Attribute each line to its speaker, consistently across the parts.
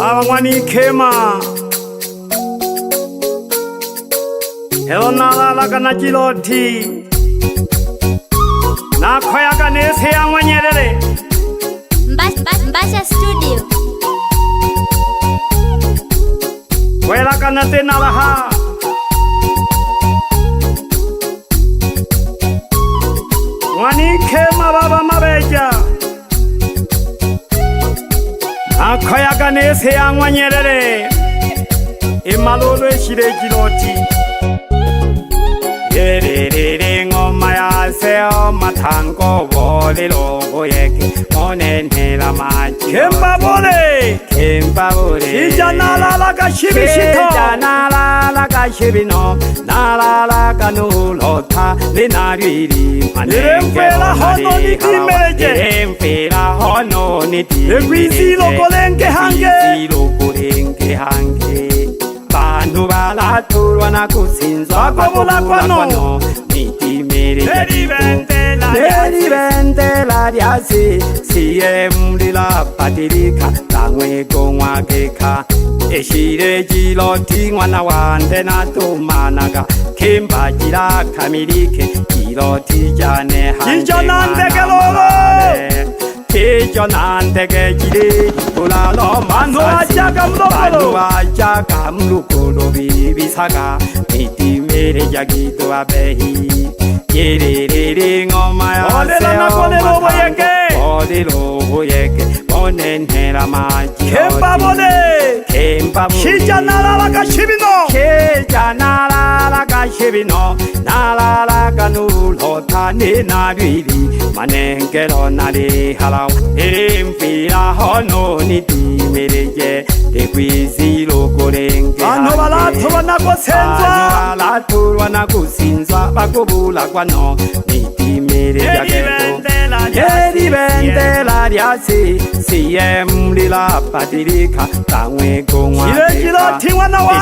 Speaker 1: Awangwani kema Hello nala kana chiloti Na khoya kane se angwanyerere
Speaker 2: Mbasha studio
Speaker 1: Kwela kana te nalaha Wani kema baba mabeja Na khoya kane se angwanyerere Imalolo eshire chiloti Yerere ngoma ya seo matango bole logo yeke Monene la machi Kemba bole Ija nalala ka shibishito Ija nalala ka shibino Nalala ka nulota Linariri Niremfela hono nitimeje Niremfela hono nitimeje Negwisi loko lenke hange Negwisi loko lenke hange Bantu balaturwa na kusinzwa Bakobula kwano Nitimere Neri bentela diasi Siye mlila patirika Tangwe gongwa geka Eshire jiloti mwana wande na tumanaga Kimba jira kamirike Jiloti jane hande manamale Kijo nandege jiri Kulalo Manu ajaga mlukulu bibisaga Nitimere jagitu abehi Yerere ngoma ya seo matanga Bode lobo yeke Monenera maji Kemba bode Shija nalala ka shibino Shija nalala ka shibino Nalala ka nulota ninabiri Manengelo nari halaw Mpira hono nitimereje Tekwizi loko lenge Ano balaturwa na kusinzwa Bakobula kwano Nitimere jageto Yeri bentela diasi Siye mlila patirika Tangwe gongwa geka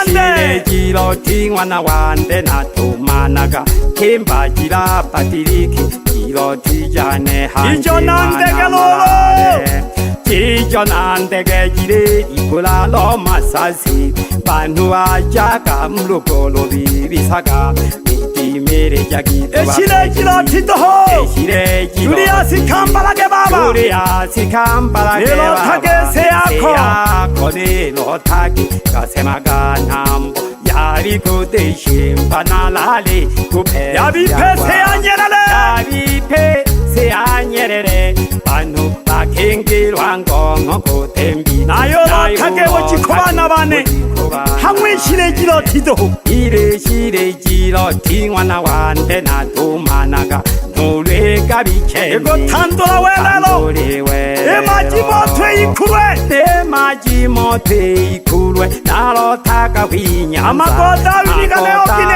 Speaker 1: Shire jilo tingwa na wande Na tumanaga Kimba jila patiriki Jilo tijane hanji manamale Chijo nandege jire Ikula lo masasi Bantu ajaga mlukolo bibisaga Nitimere jagitu Eshire jilo titoho Juliasi kambalage baba Juliasi kambalage baba Nilotake seyako Nilotake kasemaga nambo Yabi kute shimba nalale Kupe Yabipe seanyerere Banu bakengirwa ngongo kutembi Nayo lotake wachikobana bane Hamwe shire jilo tidoho Ire shire jilo tingwana wande na tumanaga Nulwega bikendi Ego tandola welelo Emaji motwe ikurwe Nalotaka winyanza Amagoda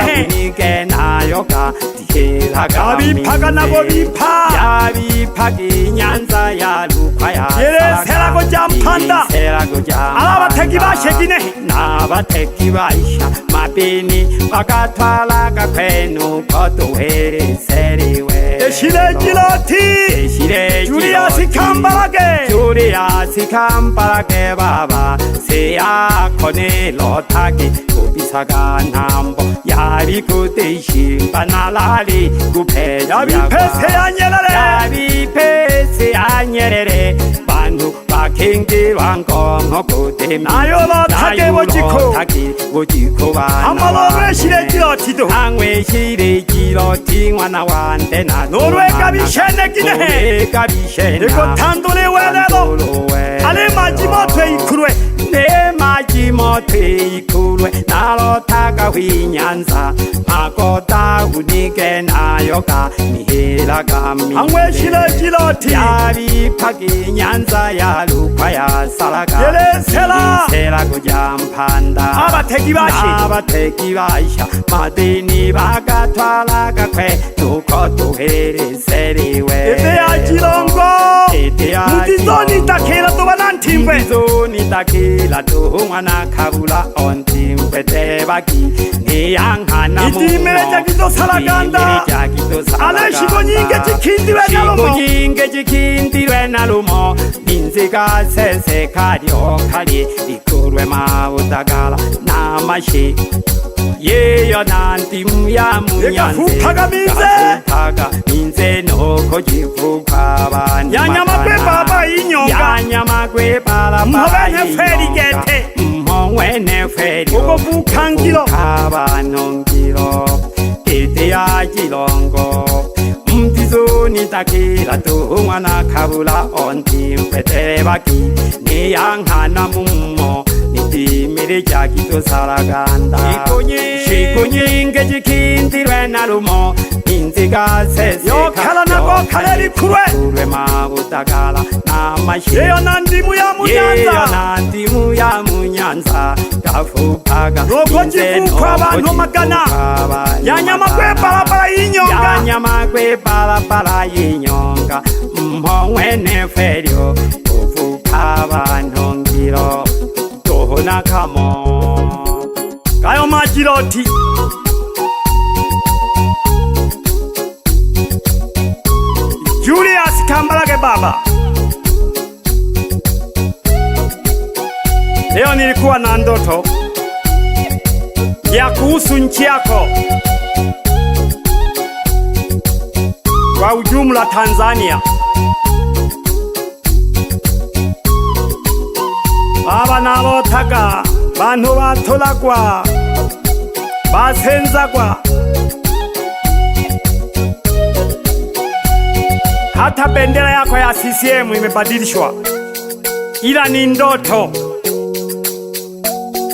Speaker 1: winike nayoka Tiheraga Yabipaga nabo bipa Yabipaga inyanza ya lukwaya Yere serago jampanda Alabateki bashekine Nabateki basha Mabini bagatwalaga kwenu Kotuhere seriwe Eshire jiloti Juliasi kambalage baba Seya kone lotake Kubisaga nambo Yari kute shimba nalali Kupe Yabipe seanyerere Bantu bakengirwa ngongo kutembi Nayo lotake wojiko bana Amalore shire jilotido Angwe shire jiloti mwana wande na Norwega bishene ginehe Ego tandole welelo Ale maji motwe ikurwe Ne maji motwe ikurwe Nalotaka winyanza Makoda unike nayoka Mihelaga mihele Angwe shire jiloti Yabipagi nyanza ya lukwaya salaga Yele sela kujampanda Abateki basha Madini bagatwalaga kwe Nuko tuhere seriwe Ete ya jilongo Mutizoni takela tuba nantimwe Mutizoni takela tuba nakabula ontimwe Tebaki niyanghana mumo Itimere jakito salaganda Ale shigo nyinge chikindiwe nalumo inziga sesekalyo kali likulwe mabudagala namashi yeyo nandimu ya munyanze gafupaga minze noko jivuka abantu
Speaker 2: yanyamagwe baba yinyonga
Speaker 1: yanyamagwe baba
Speaker 2: mwene feri gete
Speaker 1: mwene feri
Speaker 2: uko vukangilo
Speaker 1: abanongilo gete ya jilongo mtizuni takila tuhumwana kabula onti mpetere baki niyanghana mummo nidimire jakito saraganda shikunyinge jikindirwe na lumo inziga sese
Speaker 2: yokala nako kaleri kurwe
Speaker 1: mabudagala namashi
Speaker 2: yeyo nandimu ya munyanza
Speaker 1: yeyo nandimu ya munyanza gafupaga
Speaker 2: roko jivukwa abantu magana yanyamagwe balabala yinyonga
Speaker 1: yanyamagwe balabala yinyonga mwene feryo uvuka abantu ngiro tohona kamo
Speaker 2: kayo majiroti Julius Kambarage baba, leo nilikuwa na ndoto ya kuhusu nchi yako kwa ujumla Tanzania. Baba nalotaga bantu batolagwa basenzagwa hata bendera yako ya CCM imebadilishwa, ila ni ndoto,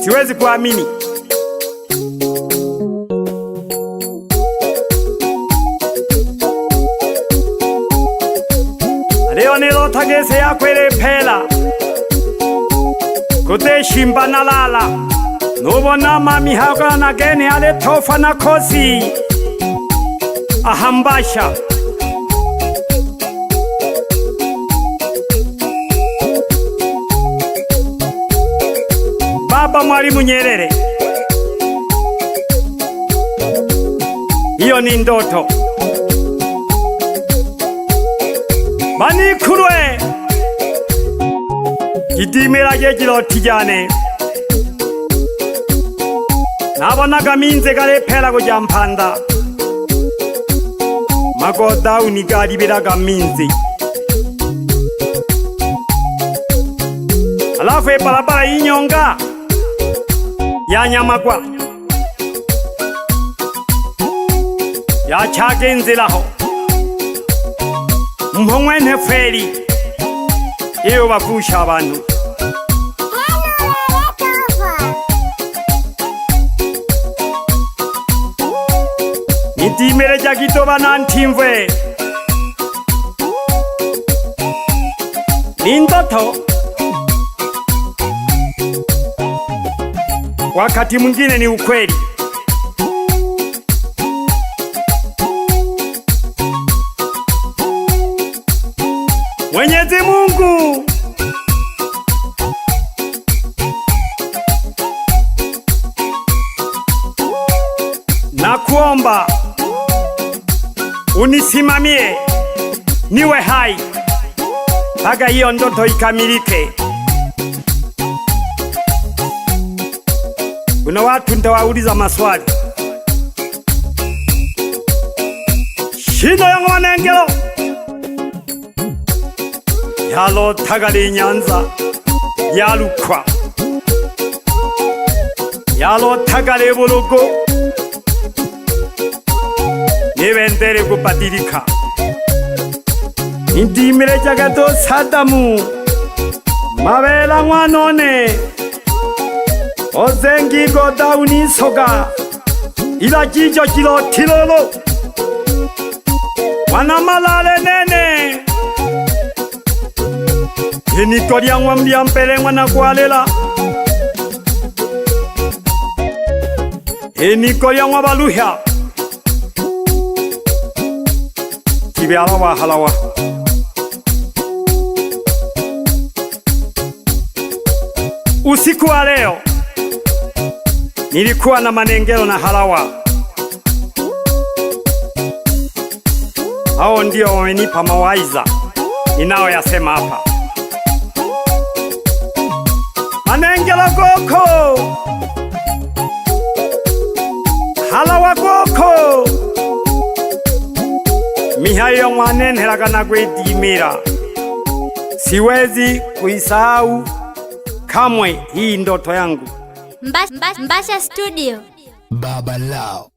Speaker 2: siwezi kuamini. Leo nilota gese yako ile pela kote shimba na lala nubona mami haka na gene ale tofa na kosi ahambasha Baba Mwalimu Nyerere, hiyo ni ndoto. Banikurwe idimira jejiloti jane nabonaga minze galepela kuja mpanda magoda unigalibiraga minze alafu barabara yinyonga yanyamagwa yachagenzelaho mwene feri iyo bavusha abantu nidimere jagitoba nantimve ni ndoto. Wakati mwingine ni ukweli. Mwenyezi Mungu nakuomba unisimamie niwe hai mpaka hiyo ndoto ikamilike. Kuna watu nitawauliza maswali. Shino ya Mwanengelo yalotagali Nyanza yalukwa yalotagali Bulugu nibendere kubadilika indimire jagato Sadamu mabela mwanone ozengi goda unisoga ila jijo kilo tilolo wana malale nene enikoria mwambia mpele mwana kualela enikoria mwabaluha kibialawa halawa usiku wa leo nilikuwa na Manengelo na Halawa. Hao ndio wamenipa mawaidha ninao yasema hapa. Hala goko, hala wagoko. Mihayo mwanene lakana kwetimira. Siwezi kuisahau kamwe hii ndoto yangu.
Speaker 3: Mbasha Studio.
Speaker 4: Baba Lao.